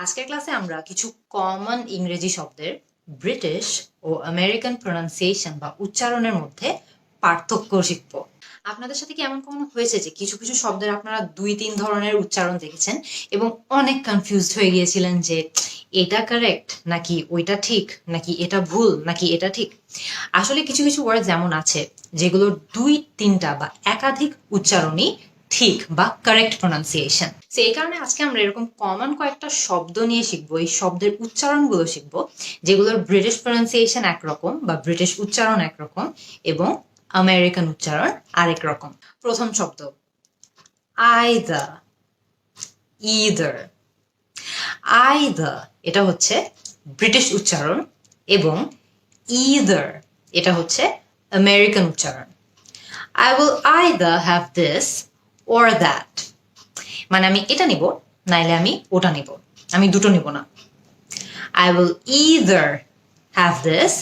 আজকের ক্লাসে আমরা কিছু কমন ইংরেজি শব্দের ব্রিটিশ ও আমেরিকান প্রনাউন্সিয়েশন বা উচ্চারণের মধ্যে পার্থক্য শিখব। আপনাদের সাথে কি এমন কখনো হয়েছে যে কিছু কিছু শব্দের আপনারা 2-3 ধরনের উচ্চারণ দেখেছেন এবং অনেক কনফিউজড হয়ে গিয়েছিলেন যে এটা কারেক্ট নাকি ওইটা ঠিক, নাকি এটা ভুল নাকি এটা ঠিক? আসলে কিছু কিছু ওয়ার্ড যেমন আছে যেগুলোর 2-3টা বা একাধিক উচ্চারণই ঠিক বা কারেক্ট প্রনাউন্সিয়েশন। তো এই কারণে আজকে আমরা এরকম কমন কয়েকটা শব্দ নিয়ে শিখবো, এই শব্দের উচ্চারণগুলো শিখবো যেগুলোর ব্রিটিশ প্রনাউন্সিয়েশন একরকম বা ব্রিটিশ উচ্চারণ একরকম এবং আমেরিকান উচ্চারণ আরেক রকম। প্রথম শব্দ আইদার। ইদার আইদার এটা হচ্ছে ব্রিটিশ উচ্চারণ এবং ইদার এটা হচ্ছে আমেরিকান উচ্চারণ। I will either have this or that, মানে আমি এটা নিব নাইলে আমি ওটা নিব, আমি দুটো নিব না। I will either have this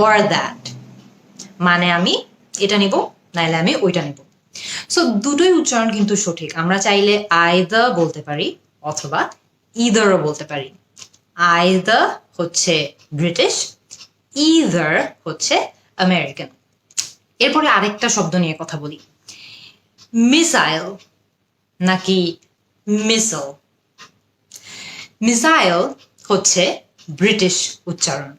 or that, মানে আমি এটা নিব নাইলে আমি ওইটা নিব। সো দুটোই উচ্চারণ কিন্তু সঠিক। আমরা চাইলে either বলতে পারি অথবা eitherও বলতে পারি। either হচ্ছে ব্রিটিশ, either হচ্ছে আমেরিকান। এরপরে আরেকটা শব্দ নিয়ে কথা বলি, মিসাইল নাকি মিসল। মিসাইল হচ্ছে ব্রিটিশ উচ্চারণ,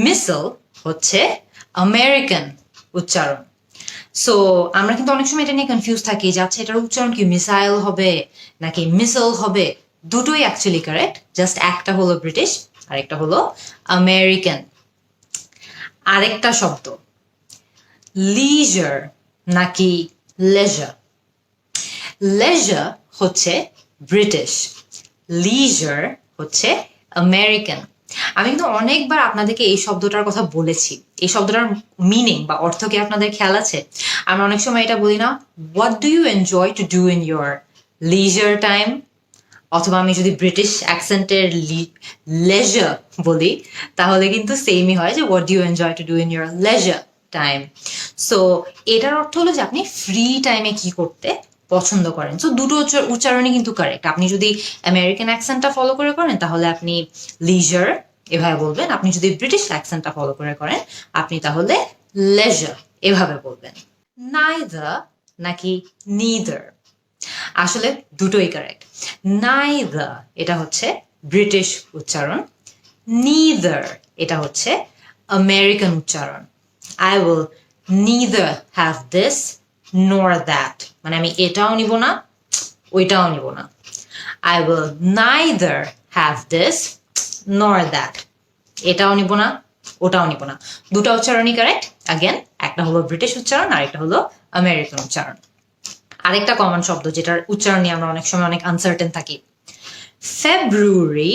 মিসল হচ্ছে আমেরিকান উচ্চারণ। সো আমরা কিন্তু অনেক সময় এটা নিয়ে কনফিউজ থাকি যে আচ্ছা এটার উচ্চারণ কি মিসাইল হবে নাকি মিসল হবে। দুটোই অ্যাকচুয়ালি কারেক্ট, জাস্ট একটা হলো ব্রিটিশ আরেকটা হলো আমেরিকান। আরেকটা শব্দ লিজার নাকি লেজার। লেজার হচ্ছে ব্রিটিশ, লিজার হচ্ছে আমেরিকান। আমি কিন্তু অনেকবার আপনাদেরকে এই শব্দটার কথা বলেছি, এই শব্দটার মিনিং বা অর্থ কি আপনাদের খেয়াল আছে? আমরা অনেক সময় এটা বলি না, what do you enjoy to do in your leisure time, অথবা আমি যদি ব্রিটিশ অ্যাকসেন্টের লেজার বলি তাহলে কিন্তু সেমই হয় যে what do you enjoy to do in your leisure time. So এটার অর্থ হলো যে আপনি ফ্রি টাইমে কি করতে পছন্দ করেন। সো দুটো উচ্চারণই কিন্তু কারেক্ট। আপনি যদি আমেরিকান অ্যাকসেন্টটা ফলো করে করেন তাহলে আপনি লিজার এভাবে বলবেন, আপনি যদি ব্রিটিশ অ্যাকসেন্টটা ফলো করে করেন আপনি তাহলে লেজার এভাবে বলবেন। নাইদার নাকি নিদার, আসলে দুটোই কারেক্ট। নাইদার এটা হচ্ছে ব্রিটিশ উচ্চারণ, নিদার এটা হচ্ছে আমেরিকান উচ্চারণ। I will neither have this nor that, মানে আমি এটাও নিব না ওইটাও নিব না। I will neither have this nor that, এটাও নিব না ওটাও নিব না। দুটো উচ্চারণই কারেক্ট। আগেন একটা হলো ব্রিটিশ উচ্চারণ আর একটা হলো আমেরিকান উচ্চারণ। আরেকটা কমন শব্দ যেটার উচ্চারণ নিয়ে আমরা অনেক সময় অনেক আনসার্টেন থাকি, ফেব্রুয়ারি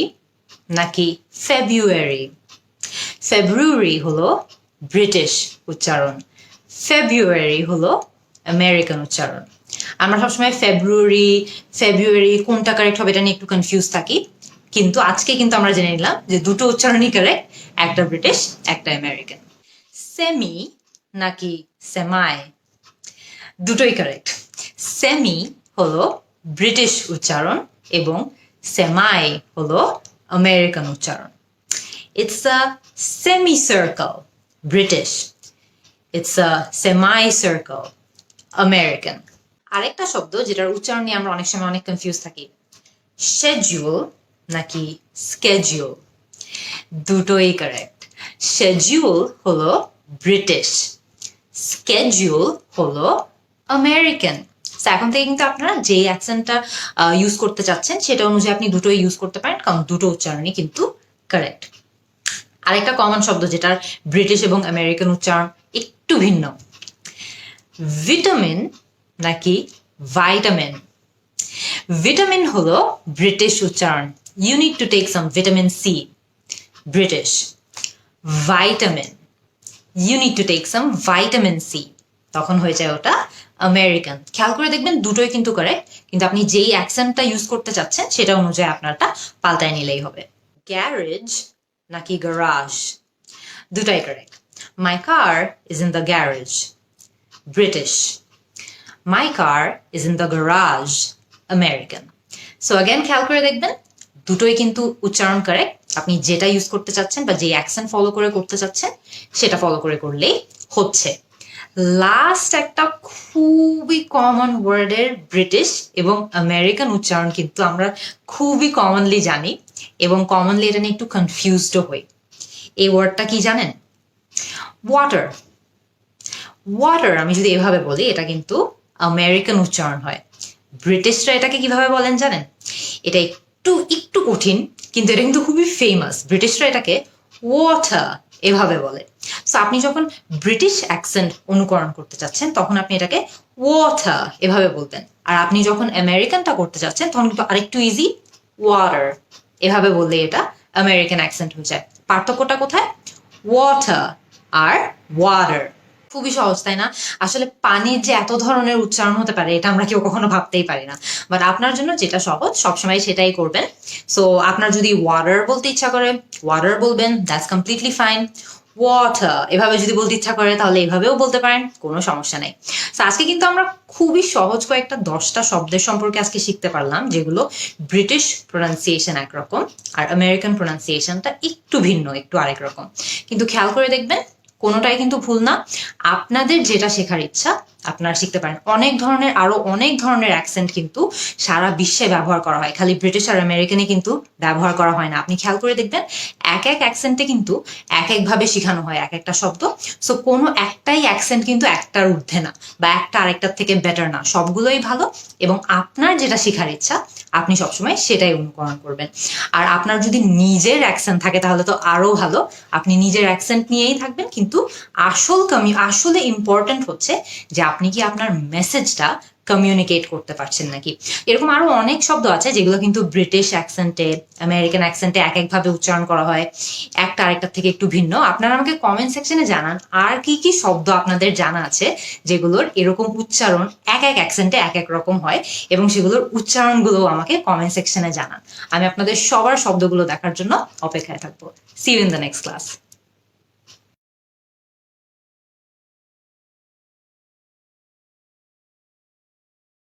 নাকি ফেব্রুয়ারি। ফেব্রুয়ারি হলো ব্রিটিশ উচ্চারণ, ফেব্রুয়ারি হলো আমেরিকান উচ্চারণ। আমরা সবসময় ফেব্রুয়ারি কোনটা কারেক্ট হবে এটা নিয়ে একটু কনফিউজ থাকি, কিন্তু আজকে কিন্তু আমরা জেনে নিলাম যে দুটো উচ্চারণই কারেক্ট, একটা ব্রিটিশ একটা আমেরিকান। সেমি নাকি সেমাই, দুটোই কারেক্ট। সেমি হলো ব্রিটিশ উচ্চারণ এবং সেমাই হলো আমেরিকান উচ্চারণ। It's a semicircle, British. It's a semicircle, American. আরেকটা শব্দ যেটার উচ্চারণ নিয়ে আমরা অনেক সময় অনেক কনফিউজ থাকি, schedule নাকি schedule, দুটোই কারেক্ট। schedule হলো ব্রিটিশ, schedule হলো আমেরিকান। এখন থেকে কিন্তু আপনারা যে অ্যাকসেন্টটা ইউজ করতে চাচ্ছেন সেটা অনুযায়ী আপনি দুটোই ইউজ করতে পারেন, কারণ দুটো উচ্চারণই কিন্তু কারেক্ট। আরেকটা কমন শব্দ যেটার ব্রিটিশ এবং আমেরিকান উচ্চারণ একটু ভিন্ন, ভিটামিন নাকি ভাইটামিন। ভিটামিন হলো ব্রিটিশ উচ্চারণ, you need to take some vitamin C, British. Vitamin, you need to take some vitamin C, তখন হয়ে যায় ওটা আমেরিকান। খেয়াল করে দেখবেন দুটোই কিন্তু কারেক্ট, কিন্তু আপনি যেই অ্যাকসেন্টটা ইউজ করতে চাচ্ছেন সেটা অনুযায়ী আপনারটা পাল্টায় নিলেই হবে। গ্যারেজ নাকি garage, দুটাই correct. My car is in the garage, British. My car is in the garage, American. So again খেয়াল করে দেখবেন দুটোই কিন্তু উচ্চারণ কারেক্ট। আপনি যেটা ইউজ করতে চাচ্ছেন বা যে অ্যাকসেন্ট ফলো করে করতে চাচ্ছেন সেটা ফলো করে করলেই হচ্ছে। লাস্ট একটা খুবই কমন ওয়ার্ডের ব্রিটিশ এবং আমেরিকান উচ্চারণ কিন্তু আমরা খুবই কমনলি জানি এবং কমনলি এটা নিয়ে একটু কনফিউজডও হই। এই ওয়ার্ডটা কি জানেন? ওয়াটার। ওয়াটার আমি যদি এভাবে বলি এটা কিন্তু আমেরিকান উচ্চারণ হয়। ব্রিটিশরা এটাকে কিভাবে বলেন জানেন? এটা একটু একটু কঠিন, কিন্তু এটা কিন্তু খুবই ফেমাস। ব্রিটিশরা এটাকে ওয়াটার এভাবে বলে। সো আপনি যখন ব্রিটিশ অ্যাকসেন্ট অনুকরণ করতে চাচ্ছেন তখন আপনি এটাকে ওয়াটার এভাবে বলতেন। আর আপনি যখন আমেরিকানটা করতে চাচ্ছেন তখন কিন্তু আরেকটু ইজি, ওয়াটার এভাবে বললে এটা আমেরিকান অ্যাকসেন্ট হয়ে যায়। পার্থক্যটা কোথায়? ওয়াটার আর ওয়াটার। খুবই সহজ, তাই না? আসলে পানির যে এত ধরনের উচ্চারণ হতে পারে এটা আমরা কেউ কখনো ভাবতেই পারি না। বাট আপনার জন্য যেটা সহজ সবসময় সেটাই করবেন। সো আপনার যদি ওয়াটার বলতে ইচ্ছা করে ওয়াটার বলবেন, দ্যাটস কমপ্লিটলি ফাইন। ওয়াটার এভাবে যদি বলতে ইচ্ছা করে তাহলে এভাবেও বলতে পারেন, কোনো সমস্যা নেই। তো আজকে কিন্তু আমরা খুবই সহজ কয়েকটা 10টা শব্দের সম্পর্কে আজকে শিখতে পারলাম, যেগুলো ব্রিটিশ প্রোনাউন্সিয়েশন একরকম আর আমেরিকান প্রোনাউন্সিয়েশনটা একটু ভিন্ন, একটু আরেক রকম। কিন্তু খেয়াল করে দেখবেন কোনোটাই কিন্তু ভুল না। আপনাদের যেটা শেখার ইচ্ছা আপনারা শিখতে পারেন। আরো অনেক ধরনের অ্যাকসেন্ট কিন্তু সারা বিশ্বে ব্যবহার করা হয়, খালি ব্রিটিশ আর আমেরিকানে কিন্তু ব্যবহার করা হয় না। আপনি খেয়াল করে দেখবেন এক এক অ্যাকসেন্টে কিন্তু এক একভাবে শেখানো হয় এক একটা শব্দ। সো কোনো একটাই অ্যাকসেন্ট কিন্তু একটার ঊর্ধ্বে না বা একটা আরেকটার থেকে বেটার না, সবগুলোই ভালো। এবং আপনার যেটা শেখার ইচ্ছা আপনি সবসময় সেটাই অনুকরণ করবেন। আর আপনার যদি নিজের অ্যাকসেন্ট থাকে তাহলে তো আরো ভালো, আপনি নিজের অ্যাকসেন্ট নিয়েই থাকবেন। কিন্তু আসলে ইম্পর্টেন্ট হচ্ছে যে আপনি কি আপনার মেসেজটা কমিউনিকেট করতে পারছেন নাকি। এরকম আরো অনেক শব্দ আছে যেগুলো কিন্তু ব্রিটিশ অ্যাকসেন্টে আমেরিকান অ্যাকসেন্টে এক একভাবে উচ্চারণ করা হয়, একটা আরেকটার থেকে একটু ভিন্ন। আপনারা আমাকে কমেন্ট সেকশনে জানান আর কি কি শব্দ আপনাদের জানা আছে যেগুলোর এরকম উচ্চারণ এক এক অ্যাকসেন্টে এক এক রকম হয়, এবং সেগুলোর উচ্চারণগুলো আমাকে কমেন্ট সেকশনে জানান। আমি আপনাদের সবার শব্দগুলো দেখার জন্য অপেক্ষায় থাকবো। See you in the next class.